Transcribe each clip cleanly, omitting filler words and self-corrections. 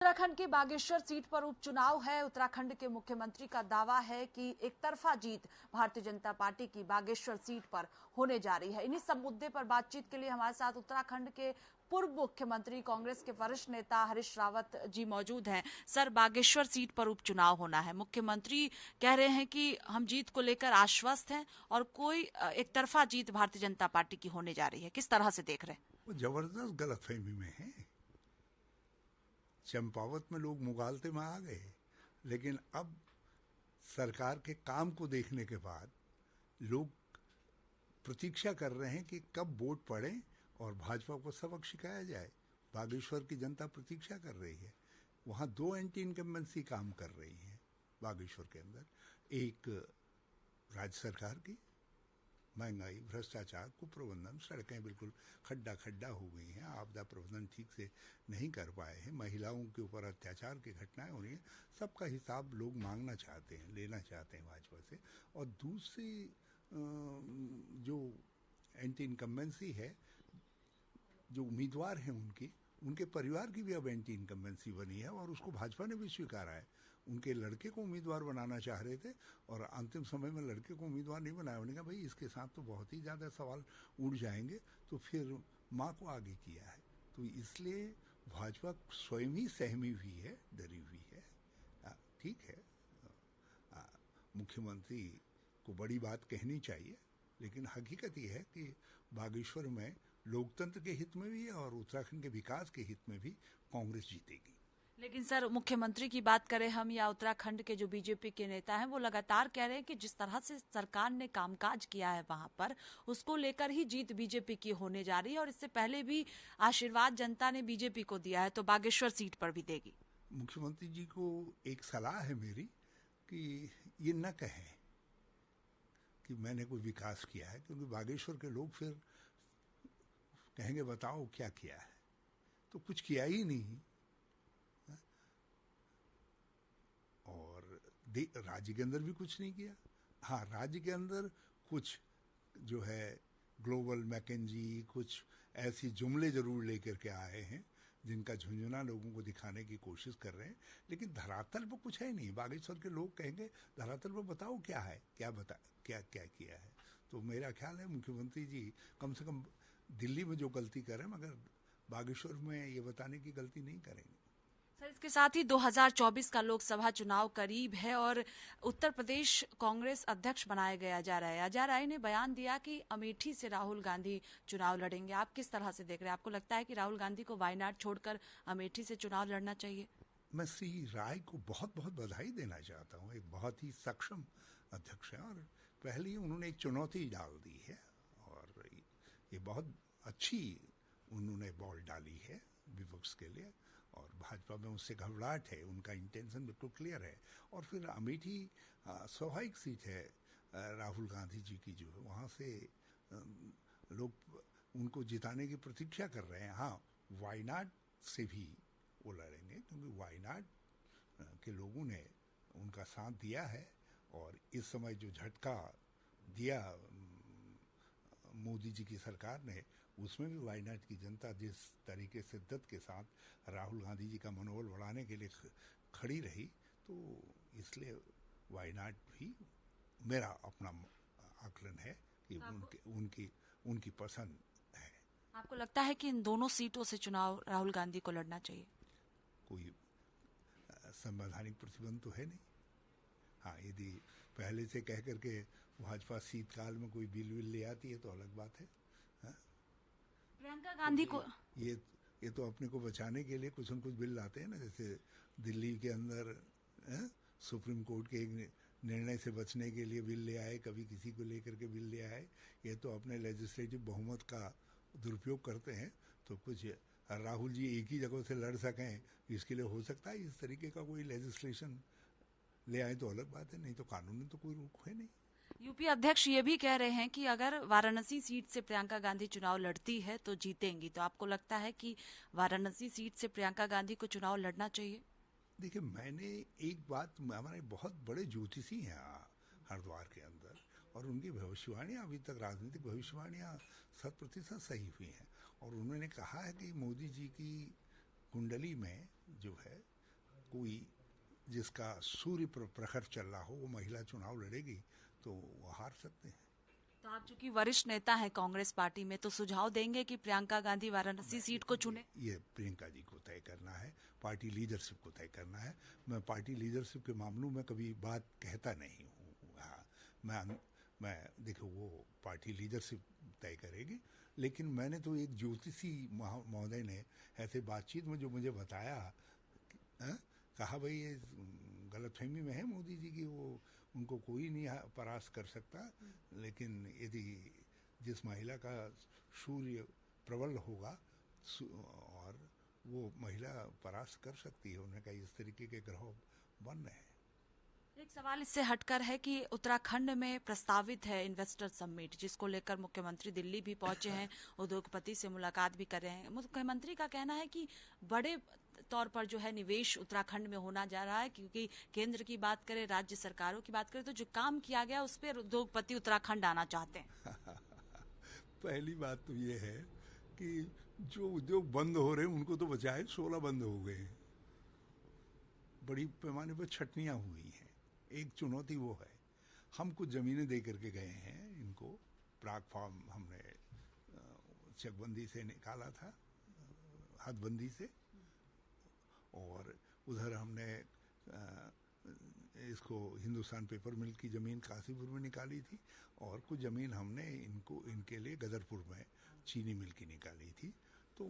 उत्तराखंड की बागेश्वर सीट पर उपचुनाव है। उत्तराखंड के मुख्यमंत्री का दावा है कि एक तरफा जीत भारतीय जनता पार्टी की बागेश्वर सीट पर होने जा रही है। इन्हीं सब मुद्दे पर बातचीत के लिए हमारे साथ उत्तराखंड के पूर्व मुख्यमंत्री कांग्रेस के वरिष्ठ नेता हरीश रावत जी मौजूद हैं। सर, बागेश्वर सीट पर उपचुनाव होना है। मुख्यमंत्री कह रहे हैं कि हम जीत को लेकर आश्वस्त हैं और कोई एक तरफा जीत भारतीय जनता पार्टी की होने जा रही है। किस तरह से देख रहे हैं? वो जबरदस्त गलतफहमी में है। चंपावत में लोग मुगालते में आ गए, लेकिन अब सरकार के काम को देखने के बाद लोग प्रतीक्षा कर रहे हैं कि कब वोट पड़े और भाजपा को सबक सिखाया जाए। बागेश्वर की जनता प्रतीक्षा कर रही है। वहाँ दो एंटी इनकम्बेंसी काम कर रही हैं बागेश्वर के अंदर। एक राज्य सरकार की महंगाई, भ्रष्टाचार, कुप्रबंधन, सड़कें बिल्कुल खड्डा खड्डा हो गई हैं, आपदा प्रबंधन ठीक से नहीं कर पाए हैं, महिलाओं के ऊपर अत्याचार की घटनाएं हो रही हैं। सबका हिसाब लोग मांगना चाहते हैं, लेना चाहते हैं भाजपा से। और दूसरी जो एंटी इनकम्बेंसी है, जो उम्मीदवार हैं उनके परिवार की भी अब एंटी इनकम्बेंसी बनी है और उसको भाजपा ने भी स्वीकारा है। उनके लड़के को उम्मीदवार बनाना चाह रहे थे और अंतिम समय में लड़के को उम्मीदवार नहीं बनाया। उन्होंने कहा भाई इसके साथ तो बहुत ही ज़्यादा सवाल उड़ जाएंगे, तो फिर माँ को आगे किया है। तो इसलिए भाजपा स्वयं ही सहमी हुई है, डरी हुई है। ठीक है, मुख्यमंत्री को बड़ी बात कहनी चाहिए, लेकिन हकीकत ये है कि बागेश्वर में लोकतंत्र के हित में भी है और उत्तराखंड के विकास के हित में भी कांग्रेस जीतेगी। लेकिन सर, मुख्यमंत्री की बात करें हम या उत्तराखंड के जो बीजेपी के नेता हैं, वो लगातार कह रहे हैं कि जिस तरह से सरकार ने कामकाज किया है वहां पर, उसको लेकर ही जीत बीजेपी की होने जा रही है और इससे पहले भी आशीर्वाद जनता ने बीजेपी को दिया है, तो बागेश्वर सीट पर भी देगी। मुख्यमंत्री जी को एक सलाह है मेरी कि ये न कहें कि मैंने कोई विकास किया है, क्योंकि बागेश्वर के लोग फिर कहेंगे बताओ क्या किया है, तो कुछ किया ही नहीं। और राज्य के अंदर भी कुछ नहीं किया। हाँ, राज्य के अंदर कुछ जो है ग्लोबल मैकेंजी, कुछ ऐसी जुमले जरूर लेकर के आए हैं जिनका झुंझुना लोगों को दिखाने की कोशिश कर रहे हैं, लेकिन धरातल पर कुछ है नहीं। बागेश्वर के लोग कहेंगे धरातल पर बताओ क्या है, क्या किया है। तो मेरा ख्याल है मुख्यमंत्री जी कम से कम दिल्ली में जो गलती करें, मगर बागेश्वर में ये बताने की गलती नहीं करेंगे। सर, इसके साथ ही 2024 का लोकसभा चुनाव करीब है और उत्तर प्रदेश कांग्रेस अध्यक्ष बनाया गया जा रहा है। अजय ने बयान दिया कि अमेठी से राहुल गांधी चुनाव लड़ेंगे। आप किस तरह से देख रहे हैं? आपको लगता है कि राहुल गांधी को वायनाड छोड़कर अमेठी से चुनाव लड़ना चाहिए? मैं श्री राय को बहुत बहुत बधाई देना चाहता हूँ। एक बहुत ही सक्षम अध्यक्ष है और पहले ही उन्होंने एक चुनौती डाल दी है और ये बहुत अच्छी उन्होंने बॉल डाली है विपक्ष के लिए। और भाजपा में उससे घबराहट है, उनका इंटेंशन बिल्कुल क्लियर है। और फिर अमेठी स्वाभाविक सीट है राहुल गांधी जी की, जो है वहाँ से लोग उनको जिताने की प्रतीक्षा कर रहे हैं। हाँ, वायनाड से भी वो लड़ेंगे, क्योंकि वायनाड के लोगों ने उनका साथ दिया है और इस समय जो झटका दिया मोदी जी की सरकार ने, उसमें भी वायनाड की जनता जिस तरीके से शिद्दत के साथ राहुल गांधी जी का मनोबल बढ़ाने के लिए खड़ी रही, तो इसलिए वायनाड भी मेरा अपना आकलन है कि उनकी पसंद है। आपको लगता है कि इन दोनों सीटों से चुनाव राहुल गांधी को लड़ना चाहिए? कोई संवैधानिक प्रतिबंध तो है नहीं। हाँ, यदि पहले से कह करके भाजपा शीतकाल में कोई बिल ले आती है तो अलग बात है। प्रियंका गांधी को ये तो अपने को बचाने के लिए कुछ न कुछ बिल लाते हैं ना, जैसे दिल्ली के अंदर सुप्रीम कोर्ट के एक निर्णय से बचने के लिए बिल ले आए, कभी किसी को लेकर के बिल ले आए। ये तो अपने लेजिस्लेटिव बहुमत का दुरुपयोग करते हैं। तो कुछ राहुल जी एक ही जगह से लड़ सकें, इसके लिए हो सकता है इस तरीके का कोई लेजिस्लेशन ले आए तो अलग बात है, नहीं तो कानून में तो कोई रोक है नहीं। यूपी अध्यक्ष ये भी कह रहे हैं कि अगर वाराणसी सीट से प्रियंका गांधी चुनाव लड़ती है तो जीतेंगी। तो आपको लगता है कि वाराणसी सीट से प्रियंका गांधी को चुनाव लड़ना चाहिए? देखिए, मैंने एक बात, हमारे बहुत बड़े ज्योतिषी हैं हरिद्वार के अंदर, और उनकी भविष्यवाणियाँ अभी तक राजनीतिक भविष्यवाणियाँ 100% सही हुई हैं। और उन्होंने कहा है कि मोदी जी की कुंडली में जो है कोई जिसका सूर्य प्रखर चल रहा हो वो महिला चुनाव लड़ेगी तो वो हार सकते हैं। तो आप चूंकि वरिष्ठ नेता हैं कांग्रेस पार्टी में, तो सुझाव देंगे कि प्रियंका गांधी वाराणसी सीट को चुने? ये प्रियंका जी को तय करना है, पार्टी लीडरशिप को तय करना है। मैं पार्टी लीडरशिप के मामलों में कभी बात कहता नहीं हूँ। हाँ, मैं देखो वो पार्टी लीडरशिप तय करेगी, लेकिन मैंने तो एक ज्योतिषी महोदय ने ऐसे बातचीत में जो मुझे बताया, कहा भाई ये गलतफहमी में है मोदी जी की, वो उनको कोई नहीं परास्त कर सकता, लेकिन यदि जिस महिला का सूर्य प्रबल होगा और वो महिला परास्त कर सकती है, उन्होंने कहा इस तरीके के ग्रह बन रहे हैं। एक सवाल इससे हटकर है कि उत्तराखंड में प्रस्तावित है इन्वेस्टर समिट, जिसको लेकर मुख्यमंत्री दिल्ली भी पहुंचे हैं, उद्योगपति से मुलाकात भी कर रहे हैं। मुख्यमंत्री का कहना है कि बड़े तौर पर जो है निवेश उत्तराखंड में होना जा रहा है, क्योंकि केंद्र की बात करें, राज्य सरकारों की बात करें, तो जो काम किया गया उस पर उद्योगपति उत्तराखंड आना चाहते हैं। पहली बात तो ये है कि जो उद्योग बंद हो रहे हैं उनको तो बचाए, 16 बंद हो गए, बड़ी पैमाने पर छटनियां हुई हैं। एक चुनौती वो है, हम कुछ जमीनें दे करके गए हैं इनको, प्राग फार्म हमने चकबंदी से निकाला था, हदबंदी से, और उधर हमने इसको हिंदुस्तान पेपर मिल की ज़मीन काशीपुर में निकाली थी, और कुछ ज़मीन हमने इनके लिए गदरपुर में चीनी मिल की निकाली थी। तो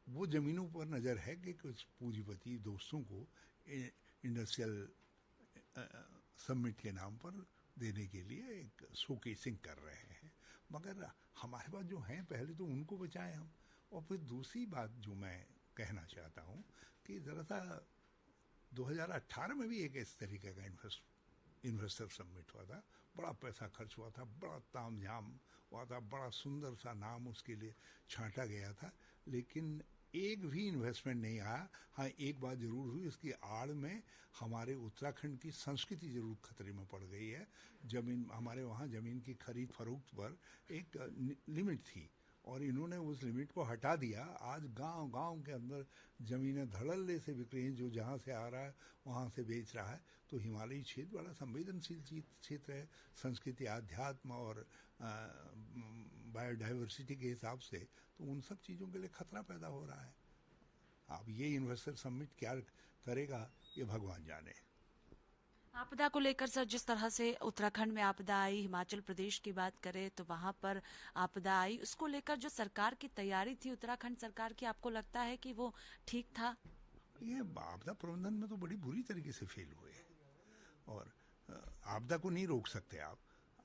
वो ज़मीनों पर नज़र है कि कुछ पूंजीपति दोस्तों को इंडस्ट्रियल समिट के नाम पर देने के लिए एक शोकेसिंग कर रहे हैं, मगर हमारे पास जो हैं पहले तो उनको बचाएं हम। और फिर दूसरी बात जो मैं कहना चाहता हूँ कि ज़रा सा 2018 में भी एक इस तरीके का इन्वेस्टर समिट हुआ था, बड़ा पैसा खर्च हुआ था, बड़ा तामझाम हुआ था, बड़ा सुंदर सा नाम उसके लिए छांटा गया था, लेकिन एक भी इन्वेस्टमेंट नहीं आया। हाँ, एक बात जरूर हुई, इसकी आड़ में हमारे उत्तराखंड की संस्कृति जरूर खतरे में पड़ गई है। हमारे वहाँ ज़मीन की खरीद फरोख्त पर एक लिमिट थी और इन्होंने उस लिमिट को हटा दिया। आज गांव-गांव के अंदर ज़मीनें धड़ल्ले से बिक रही हैं, जो जहाँ से आ रहा है वहाँ से बेच रहा है। तो हिमालयी क्षेत्र बड़ा संवेदनशील क्षेत्र है, संस्कृति, आध्यात्म और बायोडाइवर्सिटी के हिसाब से, तो उन सब चीज़ों के लिए खतरा पैदा हो रहा है। अब ये इन्वेस्टर समिट क्या करेगा ये भगवान जाने। आपदा को लेकर सर, जिस तरह से उत्तराखंड में आपदा आई, हिमाचल प्रदेश की बात करें तो वहां पर आपदा आई, उसको लेकर जो सरकार की तैयारी थी उत्तराखंड सरकार की, आपको लगता है कि वो ठीक था? ये आपदा प्रबंधन में तो बड़ी बुरी तरीके से फेल हुए हैं, और आपदा को नहीं रोक सकते आप,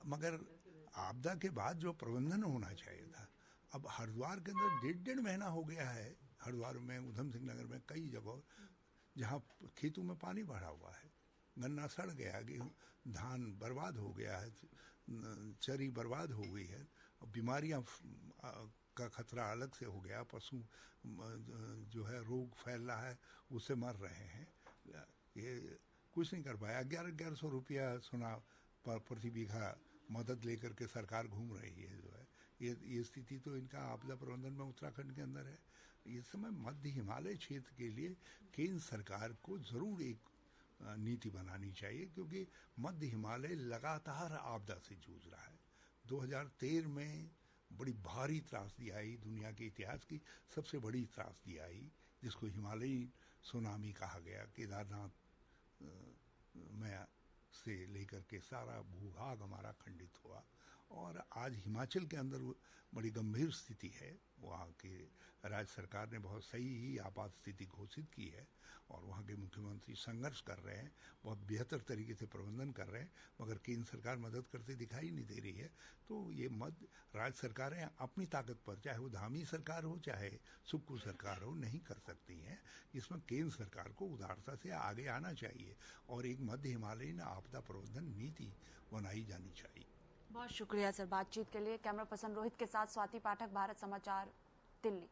मगर आपदा के बाद जो प्रबंधन होना चाहिए था। अब हरिद्वार के अंदर 1.5 महीना हो गया है, हरिद्वार में, उधम सिंह नगर में, कई जगह जहाँ खेतों में पानी भरा हुआ है, गन्ना सड़ गया, गेहूँ धान बर्बाद हो गया है, चरी बर्बाद हो गई है, बीमारियाँ का खतरा अलग से हो गया, पशु जो है रोग फैल रहा है उससे मर रहे हैं। ये कुछ नहीं कर पाया। 1100 रुपया सुना प्रति बीघा मदद लेकर के सरकार घूम रही है, जो है ये स्थिति तो इनका आपदा प्रबंधन में उत्तराखंड के अंदर है। इस समय मध्य हिमालय क्षेत्र के लिए केंद्र सरकार को जरूर एक नीति बनानी चाहिए, क्योंकि मध्य हिमालय लगातार आपदा से जूझ रहा है। 2013 में बड़ी भारी त्रासदी आई, दुनिया के इतिहास की सबसे बड़ी त्रासदी आई, जिसको हिमालयी सुनामी कहा गया। केदारनाथ में से लेकर के सारा भूभाग हमारा खंडित हुआ, और आज हिमाचल के अंदर बड़ी गंभीर स्थिति है। वहाँ के राज्य सरकार ने बहुत सही ही आपात स्थिति घोषित की है, और वहाँ के मुख्यमंत्री संघर्ष कर रहे हैं, बहुत बेहतर तरीके से प्रबंधन कर रहे हैं, मगर केंद्र सरकार मदद करते दिखाई नहीं दे रही है। तो ये राज्य सरकारें अपनी ताकत पर, चाहे वो धामी सरकार हो चाहे सुक्खू सरकार हो, नहीं कर सकती हैं। इसमें केंद्र सरकार को उदारता से आगे आना चाहिए और एक मध्य हिमालयी आपदा प्रबंधन नीति बनाई जानी चाहिए। बहुत शुक्रिया सर बातचीत के लिए। कैमरा पर्सन रोहित के साथ स्वाति पाठक, भारत समाचार, दिल्ली।